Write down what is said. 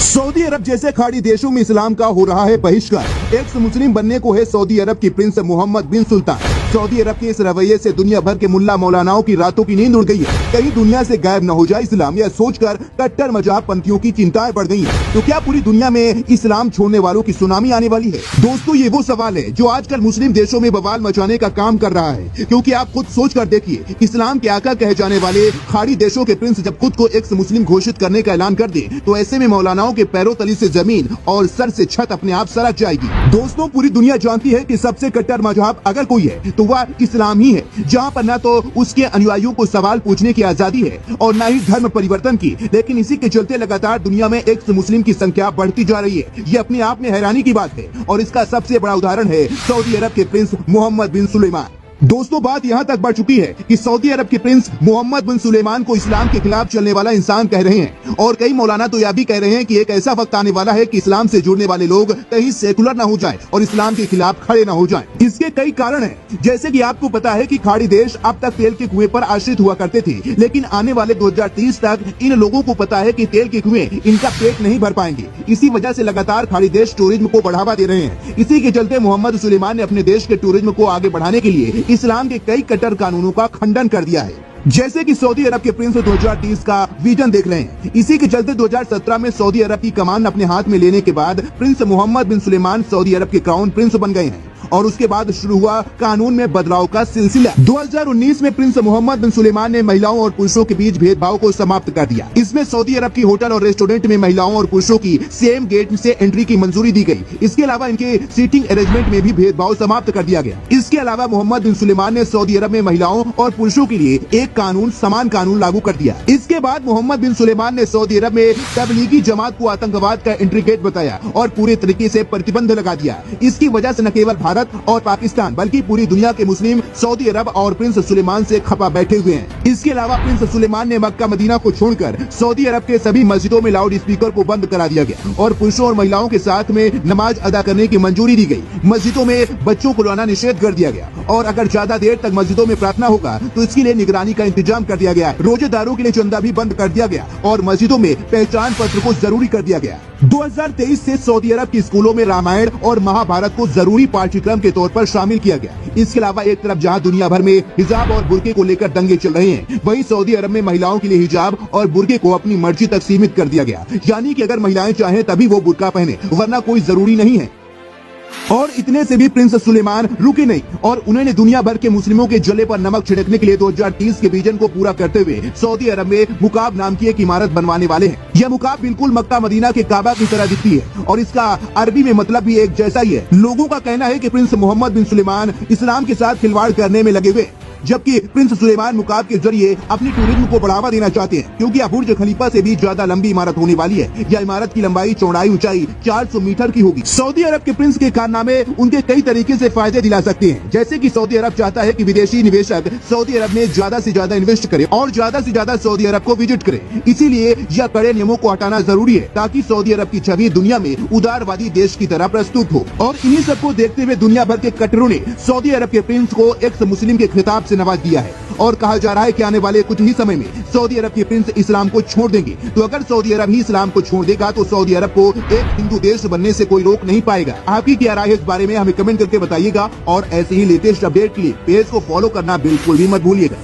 Saudi अरब जैसे खाड़ी देशों में इस्लाम का हो रहा है बहिष्कार। एक्स मुस्लिम बनने को है सऊदी अरब की प्रिंस मोहम्मद बिन सुल्तान। सऊदी अरब के इस रवैये से दुनिया भर के मुल्ला मौलानाओं की रातों की नींद उड़ गई है। कहीं दुनिया से गायब न हो जाए इस्लाम, यह सोचकर कट्टर मजहब पंथियों की चिंताएं बढ़ गई हैं। तो क्या पूरी दुनिया में इस्लाम छोड़ने वालों की सुनामी आने वाली है? दोस्तों, ये वो सवाल है जो आजकल मुस्लिम देशों में बवाल मचाने का काम कर रहा है। क्योंकि आप खुद सोच कर देखिए, इस्लाम के आका कहे जाने वाले खाड़ी देशों के प्रिंस जब खुद को एक्स मुस्लिम घोषित करने का ऐलान कर दे, तो ऐसे में मौलानाओं के पैरों तली से जमीन और सर से छत अपने आप सरक जाएगी। दोस्तों, पूरी दुनिया जानती है कि सबसे कट्टर मजहब अगर कोई है तो वह इस्लाम ही है, जहां पर न तो उसके अनुयायियों को सवाल पूछने की आजादी है और न ही धर्म परिवर्तन की। लेकिन इसी के चलते लगातार दुनिया में एक्स मुस्लिम की संख्या बढ़ती जा रही है। ये अपने आप में हैरानी की बात है और इसका सबसे बड़ा उदाहरण है सऊदी अरब के प्रिंस मोहम्मद बिन सुलेमान। दोस्तों, बात यहाँ तक बढ़ चुकी है कि सऊदी अरब के प्रिंस मोहम्मद बिन सुलेमान को इस्लाम के खिलाफ चलने वाला इंसान कह रहे हैं और कई मौलाना तो यह भी कह रहे हैं कि एक ऐसा वक्त आने वाला है कि इस्लाम से जुड़ने वाले लोग कहीं सेकुलर न हो जाएं और इस्लाम के खिलाफ खड़े न हो जाएं। इसके कई कारण हैं, जैसे कि आपको पता है कि खाड़ी देश अब तक तेल के कुएं पर आश्रित हुआ करते थे, लेकिन आने वाले 2030 तक इन लोगों को पता है कि तेल के कुएं इनका पेट नहीं भर पाएंगे। इसी वजह से लगातार खाड़ी देश टूरिज्म को बढ़ावा दे रहे हैं। इसी के चलते मोहम्मद सुलेमान ने अपने देश के टूरिज्म को आगे बढ़ाने के लिए इस्लाम के कई कट्टर कानूनों का खंडन कर दिया है। जैसे कि सऊदी अरब के प्रिंस 2030 का विजन देख रहे हैं। इसी के चलते 2017 में सऊदी अरब की कमान अपने हाथ में लेने के बाद प्रिंस मोहम्मद बिन सुलेमान सऊदी अरब के क्राउन प्रिंस बन गए हैं और उसके बाद शुरू हुआ कानून में बदलाव का सिलसिला। 2019 में प्रिंस मोहम्मद बिन सुलेमान ने महिलाओं और पुरुषों के बीच भेदभाव को समाप्त कर दिया। इसमें सऊदी अरब की होटल और रेस्टोरेंट में महिलाओं और पुरुषों की सेम गेट से एंट्री की मंजूरी दी गई। इसके अलावा इनके सीटिंग अरेंजमेंट में भी भेदभाव समाप्त कर दिया गया। इसके अलावा मोहम्मद बिन सुलेमान ने सऊदी अरब में महिलाओं और पुरुषों के लिए एक कानून, समान कानून लागू कर दिया। इसके बाद मोहम्मद बिन सुलेमान ने सऊदी अरब में तबलीगी जमात को आतंकवाद का इंट्रीगेट बताया और पूरे तरीके से प्रतिबंध लगा दिया। इसकी वजह से न केवल भारत और पाकिस्तान बल्कि पूरी दुनिया के मुस्लिम सऊदी अरब और प्रिंस सुलेमान से खपा बैठे हुए हैं। इसके अलावा प्रिंस सुलेमान ने मक्का मदीना को छोड़कर सऊदी अरब के सभी मस्जिदों में लाउड स्पीकर को बंद करा दिया गया और पुरुषों और महिलाओं के साथ में नमाज अदा करने की मंजूरी दी गई। मस्जिदों में बच्चों को लाना निषेध कर दिया गया और अगर ज्यादा देर तक मस्जिदों में प्रार्थना होगा तो इसके लिए निगरानी का इंतजाम कर दिया गया। रोजेदारों के लिए चंदा भी बंद कर दिया गया और मस्जिदों में पहचान पत्र को जरूरी कर दिया गया। 2023 से सऊदी अरब के स्कूलों में रामायण और महाभारत को जरूरी पाठ्यक्रम के तौर पर शामिल किया गया। इसके अलावा एक तरफ जहां दुनिया भर में हिजाब और बुर्के को लेकर दंगे चल रहे हैं, वहीं सऊदी अरब में महिलाओं के लिए हिजाब और बुर्के को अपनी मर्जी तक सीमित कर दिया गया। यानी कि अगर महिलाएं चाहें तभी वो बुर्का पहने, वरना कोई जरूरी नहीं है। और इतने से भी प्रिंस सुलेमान रुके नहीं और उन्होंने दुनिया भर के मुस्लिमों के जले पर नमक छिड़कने के लिए 2030 के विजन को पूरा करते हुए सऊदी अरब में मुकाब नाम की एक इमारत बनवाने वाले हैं। यह मुकाब बिल्कुल मक्का मदीना के काबा की तरह दिखती है और इसका अरबी में मतलब भी एक जैसा ही है। लोगों का कहना है कि प्रिंस मोहम्मद बिन सुलेमान इस्लाम के साथ खिलवाड़ करने में लगे हुए, जबकि प्रिंस सुलेमान मुकाब के जरिए अपनी टूरिज्म को बढ़ावा देना चाहते हैं, क्योंकि यह बुर्ज खलीफा से भी ज्यादा लंबी इमारत होने वाली है। यह इमारत की लंबाई, चौड़ाई, ऊंचाई 400 मीटर की होगी। सऊदी अरब के प्रिंस के कारनामे उनके कई तरीके से फायदे दिला सकते हैं, जैसे कि सऊदी अरब चाहता है कि विदेशी निवेशक सऊदी अरब में ज्यादा से ज्यादा इन्वेस्ट करे और ज्यादा से ज्यादा सऊदी अरब को विजिट करे। इसीलिए यह कड़े नियमों को हटाना जरूरी है ताकि सऊदी अरब की छवि दुनिया में उदारवादी देश की तरह प्रस्तुत हो। और इन्हीं सबको देखते हुए दुनिया भर के कट्टरों ने सऊदी अरब के प्रिंस को एक्स मुस्लिम के खिताब से नवाज दिया है और कहा जा रहा है कि आने वाले कुछ ही समय में सऊदी अरब के प्रिंस इस्लाम को छोड़ देंगे। तो अगर सऊदी अरब ही इस्लाम को छोड़ देगा तो सऊदी अरब को एक हिंदू देश बनने से कोई रोक नहीं पाएगा। आपकी क्या राय है इस बारे में हमें कमेंट करके बताइएगा और ऐसे ही लेटेस्ट अपडेट के लिए पेज को फॉलो करना बिल्कुल भी मत भूलिएगा।